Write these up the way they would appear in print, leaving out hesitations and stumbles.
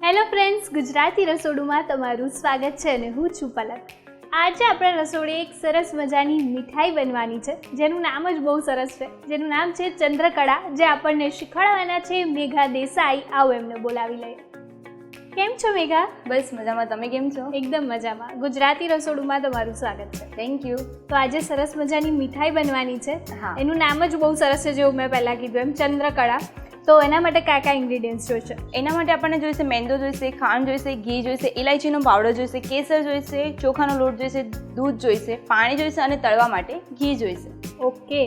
Hello friends, Gujarati રસોડુમાં તમારું સ્વાગત છે અને હું છું પલક. આજે આપણા રસોડે એક સરસ મજાની મીઠાઈ બનવાની છે જેનું નામ જ બહુ સરસ છે, જેનું નામ છે ચંદ્રકળા, જે આપણને શીખવાડવાના છે મેઘા દેસાઈ. આવો એમને બોલાવી લઈએ. કેમ છો મેઘા? બસ મજામાં, તમે કેમ છો? એકદમ મજામાં. ગુજરાતી રસોડુમાં તમારું સ્વાગત છે. Thank you. તો આજે સરસ મજાની મીઠાઈ બનવાની છે. હા. એનું નામ જ બહુ સરસ છે, જેવું મેં પહેલાં કીધું એમ, ચંદ્રકળા. તો એના માટે કયા કયા ઇન્ગ્રીડિયન્ટ્સ જોઈશે? એના માટે આપણને જોઈશે મેંદો જોઈશે, ખાંડ જોઈશે, ઘી જોઈશે, ઇલાયચીનો પાવડર જોઈશે, કેસર જોઈશે, ચોખાનો લોટ જોઈશે, દૂધ જોઈશે, પાણી જોઈશે અને તળવા માટે ઘી જોઈશે. ઓકે,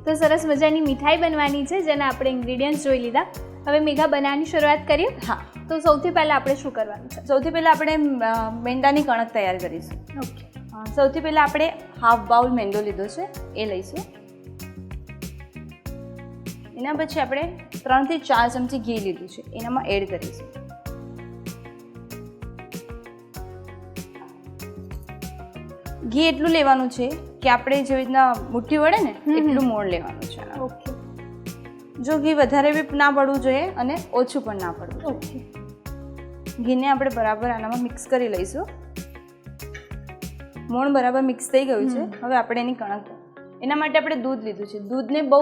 તો સરસ મજાની મીઠાઈ બનવાની છે જેના આપણે ઇન્ગ્રીડિયન્ટ્સ જોઈ લીધા. હવે મેઘા, બનાવવાની શરૂઆત કરીએ. હા. તો સૌથી પહેલાં આપણે શું કરવાનું છે? સૌથી પહેલાં આપણે મેંદાની કણક તૈયાર કરીશું. ઓકે. સૌથી પહેલાં આપણે હાફ બાઉલ મેંદો લીધો છે, એ લઈશું. એના પછી આપણે 3 થી 4 ચમચી ઘી લીધું છે, એનામાં એડ કરીશું. ઘી એટલું લેવાનું છે કે આપણે જેવી રીતના મુઠ્ઠી વળે ને એટલું મોણ લેવાનું છે. ઓકે. જો ઘી વધારે બી ના પડવું જોઈએ અને ઓછું પણ ના પડવું જોઈએ. ઘીને આપણે બરાબર આનામાં મિક્સ કરી લઈશું. મોણ બરાબર મિક્સ થઈ ગયું છે. હવે આપણે એની કણક, એના માટે આપણે દૂધ લીધું છે. દૂધને બહુ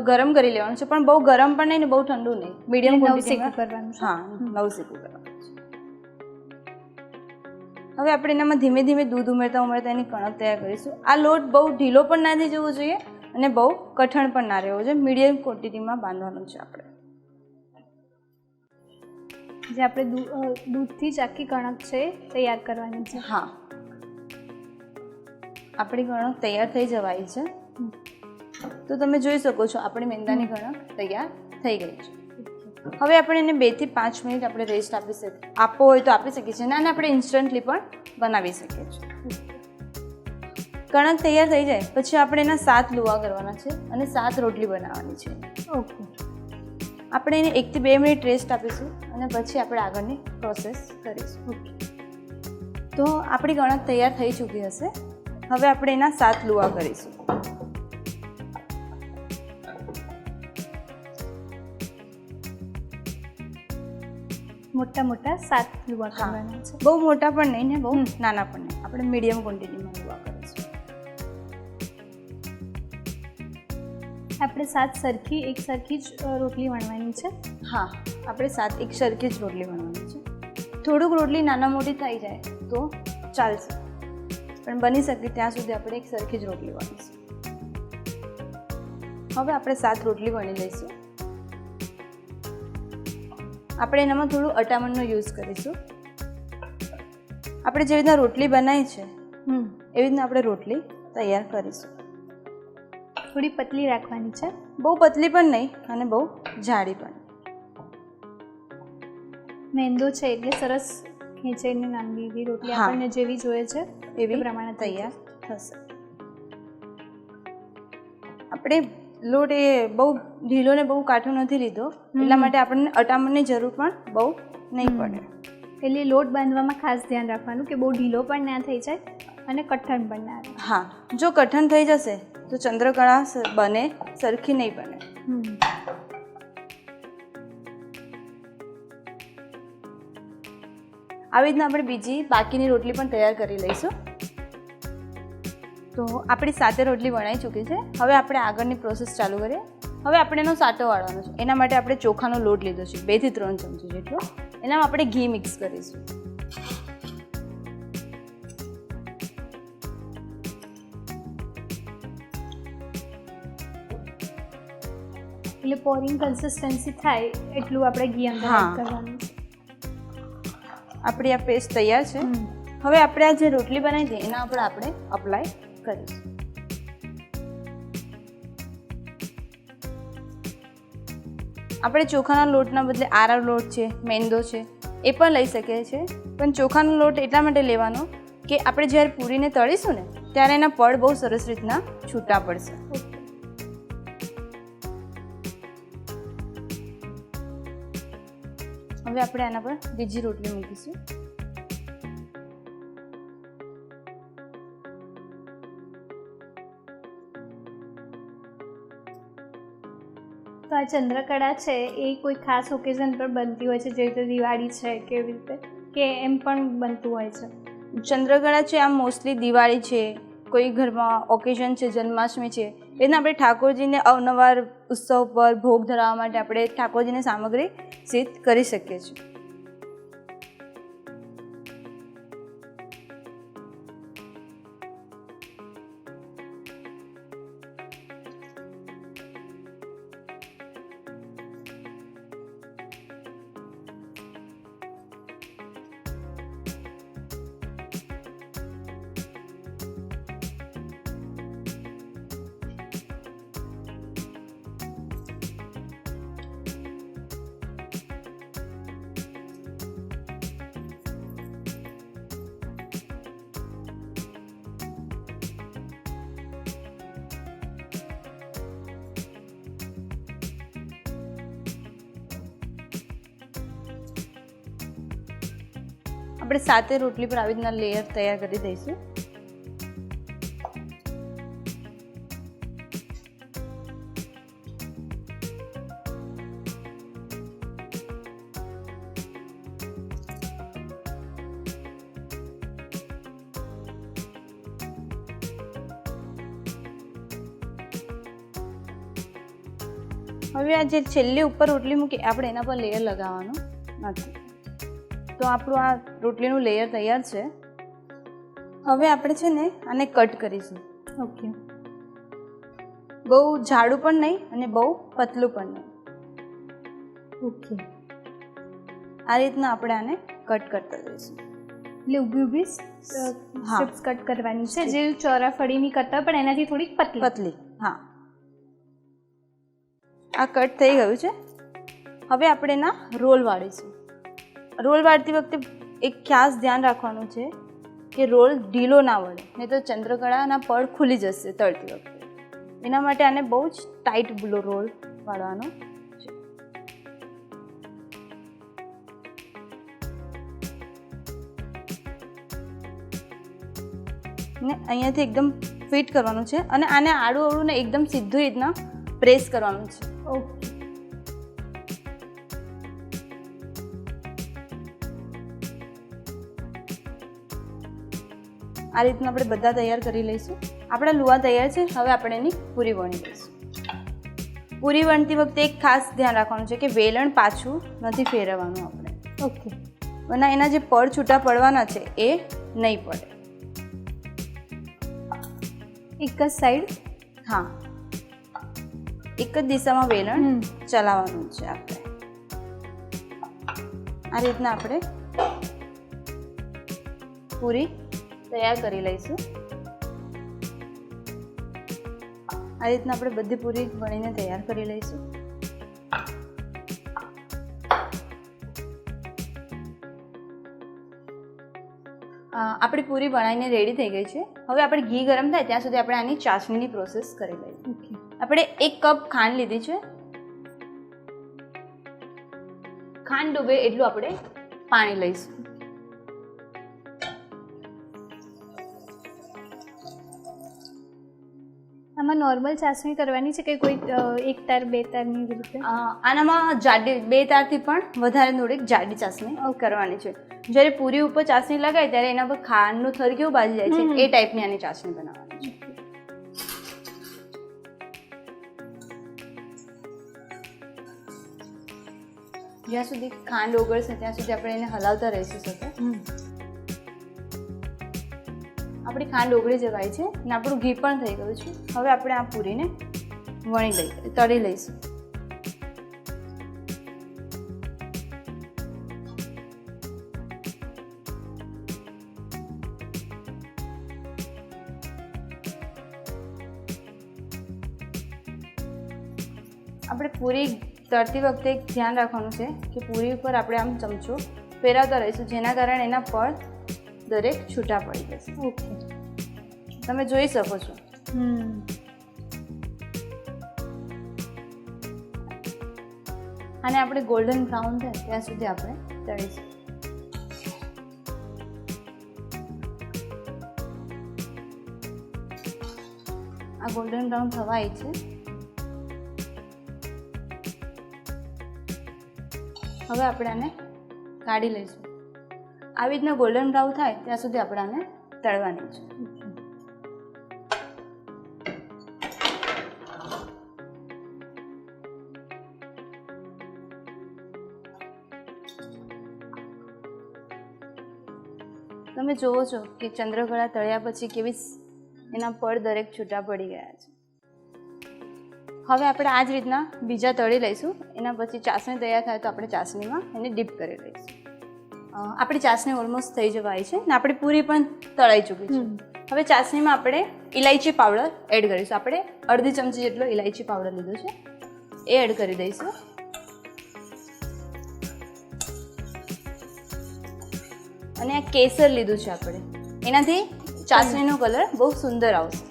ગરમ કરી લેવાનું છે, પણ બહુ ગરમ પણ નહીં ને બહુ ઠંડુ નહીં, મીડિયમ ક્વોન્ટિટીમાં કરવાનું છે. હા, નવશેકું કરવાનું છે. હવે આપણે એનામાં ધીમે ધીમે દૂધ ઉમેરતા એની કણક તૈયાર કરીશું. આ લોટ બહુ ઢીલો પણ ના થઈ જવો જોઈએ અને બહુ કઠણ પણ ના રહેવો જોઈએ, મીડિયમ ક્વોન્ટિટીમાં બાંધવાનું છે. આપણે જે આપણે દૂધથી જ આખી કણક છે તૈયાર કરવાની છે. હા, આપણી કણક તૈયાર થઈ જવાય છે. તો તમે જોઈ શકો છો આપણી મેંદાની કણક તૈયાર થઈ ગઈ છે. હવે આપણે એને 2 થી 5 મિનિટ આપણે રેસ્ટ આપવો હોય તો આપી શકીએ છીએ, અને આપણે ઇન્સ્ટન્ટલી પણ બનાવી શકીએ છીએ. કણક તૈયાર થઈ જાય પછી આપણે એના 7 લુવા કરવાના છે અને 7 રોટલી બનાવવાની છે. ઓકે. આપણે એને 1 થી 2 મિનિટ રેસ્ટ આપીશું અને પછી આપણે આગળની પ્રોસેસ કરીશું. ઓકે. તો આપણી કણક તૈયાર થઈ ચૂકી હશે. હવે આપણે એના 7 લુવા કરીશું. મોટા મોટા 7 લુવા કરવાના છે. બહુ મોટા પણ નહીં ને બહુ નાના પણ નહીં, આપણે મીડિયમ ક્વોન્ટિટીમાં લુવા કરીશું. આપણે 7 એક સરખી જ રોટલી વણવાની છે. હા, આપણે 7 એક સરખી જ રોટલી વણવાની છે. થોડુંક રોટલી નાના મોટી થઈ જાય તો ચાલશે, પણ બની શકે ત્યાં સુધી આપણે એક સરખી જ રોટલી વણીશું. હવે આપણે 7 રોટલી વણી લઈશું. આપણે એનામાં થોડું અટામણનો યુઝ કરીશું. આપણે જેવી રીતના રોટલી બનાવી છે એવી રીતના આપણે રોટલી તૈયાર કરીશું. થોડી પતલી રાખવાની છે, બહુ પતલી પણ નહીં અને બહુ જાડી પણ. મેંદો છે એટલે સરસ ખેંચાઈને નાની એવી રોટલી આપણને જેવી જોઈએ છે એવી પ્રમાણે તૈયાર થશે. આપણે લોટ એ બહુ ઢીલો ને બહુ કાઠો નથી લીધો, એટલા માટે આપણને અટામણની જરૂર પણ બહુ નહીં પડે. એટલે લોટ બાંધવામાં ખાસ ધ્યાન રાખવાનું કે બહુ ઢીલો પણ ના થઈ જાય અને કઠણ પણ ના રહે. હા, જો કઠણ થઈ જશે તો ચંદ્રકળા બને સરખી નહીં બને. આવી રીતના આપણે બીજી બાકીની રોટલી પણ તૈયાર કરી લઈશું. તો આપણી 7 રોટલી વણાઈ ચૂકી છે. હવે આપણે આગળની પ્રોસેસ ચાલુ કરીએ. હવે આપણે એનો સાટો વાળવાનો છે. એના માટે આપણે ચોખાનો લોટ લીધો છે 2 થી 3 ચમચી જેટલો. એનામાં આપણે ઘી મિક્સ કરીશું. એટલે પોરિંગ કન્સિસ્ટન્સી થાય એટલું આપણે ઘી અંદર એડ કરવાનું છે. આપણી આ પેસ્ટ તૈયાર છે. હવે આપણે આ જે રોટલી બનાવી હતી એના ઉપર આપણે અપ્લાય કરીશું. આપણે ચોખાના લોટના બદલે આરા લોટ છે, મેંદો છે, એ પણ લઈ શકીએ છીએ, પણ ચોખાનો લોટ એટલા માટે લેવાનો કે આપણે જ્યારે પૂરીને તળીશું ને ત્યારે એના પડ બહુ સરસ રીતના છૂટા પડશે. હવે આપણે આના પર બીજી રોટલી મૂકીશું. તો આ ચંદ્રકળા છે એ કોઈ ખાસ ઓકેઝન પર બનતી હોય છે, જેવી રીતે દિવાળી છે કેવી રીતે, કે એમ પણ બનતું હોય છે? ચંદ્રકળા છે આમ મોસ્ટલી દિવાળી છે, કોઈ ઘરમાં ઓકેઝન છે, જન્માષ્ટમી છે, એને આપણે ઠાકોરજીને અવનવાર ઉત્સવ પર ભોગ ધરાવવા માટે આપણે ઠાકોરજીને સામગ્રી સિદ્ધ કરી શકીએ છીએ. આપણે 7 રોટલી પર આવી રીતના લેયર તૈયાર કરી દઈશું. હવે આ જે છેલ્લી ઉપર રોટલી મૂકી આપણે એના પર લેયર લગાવવાનું નથી. તો આપણું આ રોટલીનું લેયર તૈયાર છે. હવે આપણે છે ને આને કટ કરીશું. ઓકે. બહુ જાડું પણ નહીં અને બહુ પતલું પણ નહીં. ઓકે. આ રીતના આપણે આને કટ કરતા જઈશું. એટલે ઊભી સ્ટ્રીપ્સ કટ કરવાની છે, જે ચોરાફળીની કરતાં પણ એનાથી થોડીક પતલી. હા, આ કટ થઈ ગયું છે. હવે આપણે એના રોલ વાળીશું. રોલ વાળતી વખતે એક ખાસ ધ્યાન રાખવાનું છે કે રોલ ઢીલો ના વળે, નહીં તો ચંદ્રકળાના પડ ખુલી જશે તળતી વખતે. એના માટે આને બહુ જ ટાઈટ રોલ વાળવાનો છે. ને અહીંયાથી એકદમ ફિટ કરવાનું છે અને આને આડું અવળું ને એકદમ સીધું રીતના પ્રેસ કરવાનું છે. ઓકે. આ રીતના આપણે બધા તૈયાર કરી લઈશું. આપણા લુવા તૈયાર છે. હવે આપણે એની પૂરી વણી લઈશું. પૂરી વણતી વખતે એક ખાસ ધ્યાન રાખવાનું છે કે વેલણ પાછું નથી ફેરવવાનું આપણે. ઓકે. અને એના જે પડ છૂટા પડવાના છે એ નહીં પડે. એક જ સાઈડ? હા, એક જ દિશામાં વેલણ ચલાવવાનું છે આપણે. આ રીતના આપણે પૂરી તૈયાર કરી લઈશું. આ રીતના આપણે બધી પૂરી વણીને તૈયાર કરી લઈશું. આપણી પૂરી બનાવીને રેડી થઈ ગઈ છે. હવે આપણે ઘી ગરમ થાય ત્યાં સુધી આપણે આની ચાસણીની પ્રોસેસ કરી લઈએ. ઓકે. આપણે 1 કપ ખાંડ લીધી છે. ખાંડ ડૂબે એટલું આપણે પાણી લઈશું. આમાં નોર્મલ ચાસણી કરવાની છે કે કોઈ 1 તાર 2 તારની રીતે? આનામાં જાડી 2 તારથી પણ વધારે થોડીક જાડી ચાસણી કરવાની છે. જ્યારે પૂરી ઉપર ચાસણી લગાય ત્યારે એના પર ખાંડનું થર કેવું બાજી જાય છે એ ટાઈપની આની ચાસણી બનાવવાની છે. જ્યાં સુધી ખાંડ ઓગળશે ત્યાં સુધી આપણે એને હલાવતા રહીશું સાથે. આપણી ખાંડ ઓગળી જવાય છે અને આપણું ઘી પણ થઈ ગયું છે. હવે આપણે આ પૂરીને તળી લઈશું. આપણે પૂરી તળતી વખતે એક ધ્યાન રાખવાનું છે કે પૂરી ઉપર આપણે આમ ચમચો ફેરવતા રહીશું, જેના કારણે એના પડ દરેક છૂટા પડી જશે. ઓકે. તમે જોઈ શકો છો. અને આપણે ગોલ્ડન બ્રાઉન થાય ત્યાં સુધી આપણે તળીશું. આ ગોલ્ડન બ્રાઉન થવા આવી છે. હવે આપણે આને કાઢી લઈશું. આવી રીતના ગોલ્ડન બ્રાઉન થાય ત્યાં સુધી આપણે આને તળવાની છે. તમે જોવો છો કે ચંદ્રકળા તળ્યા પછી કેવી એના પડ દરેક છૂટા પડી ગયા છે. હવે આપણે આ જ રીતના બીજા તળી લઈશું. એના પછી ચાસણી તૈયાર થાય તો આપણે ચાસણીમાં એને ડીપ કરી લઈશું. આપણી ચાસણી ઓલમોસ્ટ થઈ જવાય છે ને આપણી પૂરી પણ તળાઈ ચૂકી છે. હવે ચાસણીમાં આપણે ઇલાયચી પાવડર એડ કરીશું. આપણે અડધી ચમચી જેટલો ઇલાયચી પાવડર લીધો છે, એ એડ કરી દઈશું. અને આ કેસર લીધું છે આપણે, એનાથી ચાસણીનો કલર બહુ સુંદર આવશે.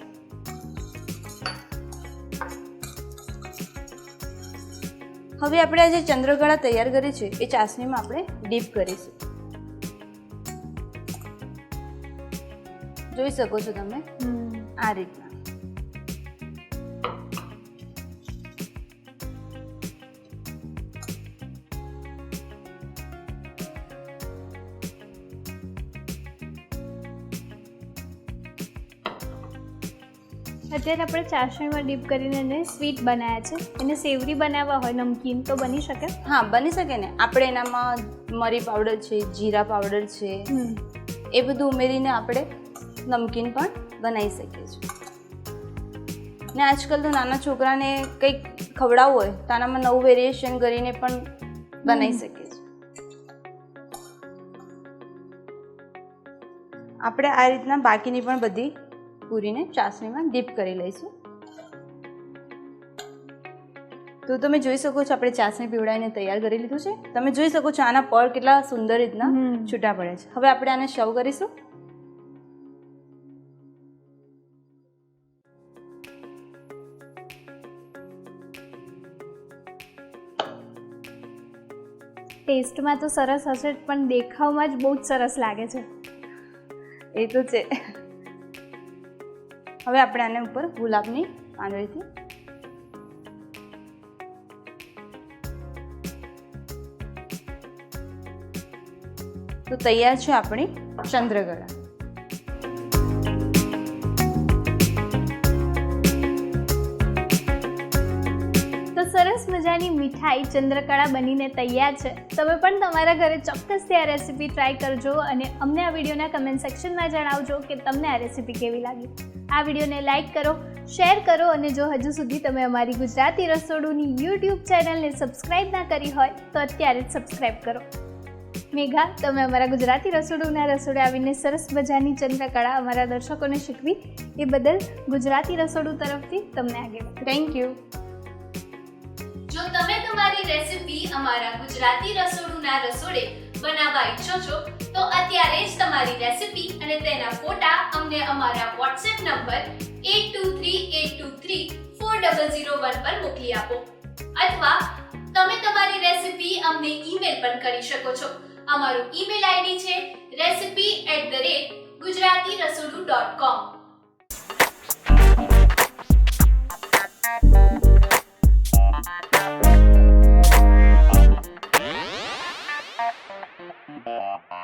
હવે આપણે આ જે ચંદ્રકળા તૈયાર કરી છે એ ચાસણીમાં આપણે ડીપ કરીશું. જોઈ શકો છો તમે આ રીતના. અત્યારે આપણે ચાસણીમાં ડીપ કરીને એને સ્વીટ બનાવ્યા છે. એને સેવરી બનાવવા હોય નમકીન તો બની શકે? હા, બની શકે ને. આપણે એનામાં મરી પાવડર છે, જીરા પાવડર છે, એ બધું ઉમેરીને આપણે નમકીન પણ બનાવી શકીએ છીએ. ને આજકાલ તો નાના છોકરાને કંઈક ખવડાવવું હોય તો આનામાં નવું વેરિએશન કરીને પણ બનાવી શકીએ છીએ. આપણે આ રીતના બાકીની પણ બધી પૂરીને ચાસણીમાં ડીપ કરી લઈશું. તો તમે જોઈ શકો છો આપણે ચાસણી પીવડાવીને તૈયાર કરી લીધું છે. તમે જોઈ શકો છો આના પડ કેટલા સુંદર રીતના છૂટા પડે છે. હવે આપણે આને સર્વ કરીશું. ટેસ્ટમાં તો સરસ હશે પણ દેખાવમાં જ બહુ જ સરસ લાગે છે. એ તો છે. હવે આપણે આને ઉપર ગુલાબની પાંદડીથી તો તૈયાર છે આપણી ચંદ્રકળા. તો સરસ મજાની મીઠાઈ ચંદ્રકળા બનીને તૈયાર છે. તમે પણ તમારા ઘરે ચોક્કસથી આ રેસીપી ટ્રાય કરજો અને અમને આ વિડીયોના કમેન્ટ સેક્શનમાં જણાવજો કે તમને આ રેસીપી કેવી લાગી. આ વિડીયોને લાઇક કરો, શેર કરો અને જો હજુ સુધી તમે અમારી ગુજરાતી રસોડુની યુટ્યુબ ચેનલને સબસ્ક્રાઈબ ના કરી હોય તો અત્યારે જ સબસ્ક્રાઈબ કરો. મેઘા, તમે અમારા ગુજરાતી રસોડુના રસોડે આવીને સરસ મજાની ચંદ્રકળા અમારા દર્શકોને શીખવી એ બદલ ગુજરાતી રસોડું તરફથી તમને આગળ થેન્ક યુ. જો તમે તમારી રેસીપી અમારા ગુજરાતી રસોડુના રસોડે બનાવવા ઈચ્છો છો તો અત્યારે જ તમારી રેસીપી અને તેના ફોટા અમને અમારા વોટ્સએપ નંબર 8238234001 પર મોકલી આપો અથવા તમે તમારી રેસીપી અમને ઈમેલ પણ કરી શકો છો. અમારું ઈમેલ આઈડી છે recipe@gujaratiRasodu.com. Yeah.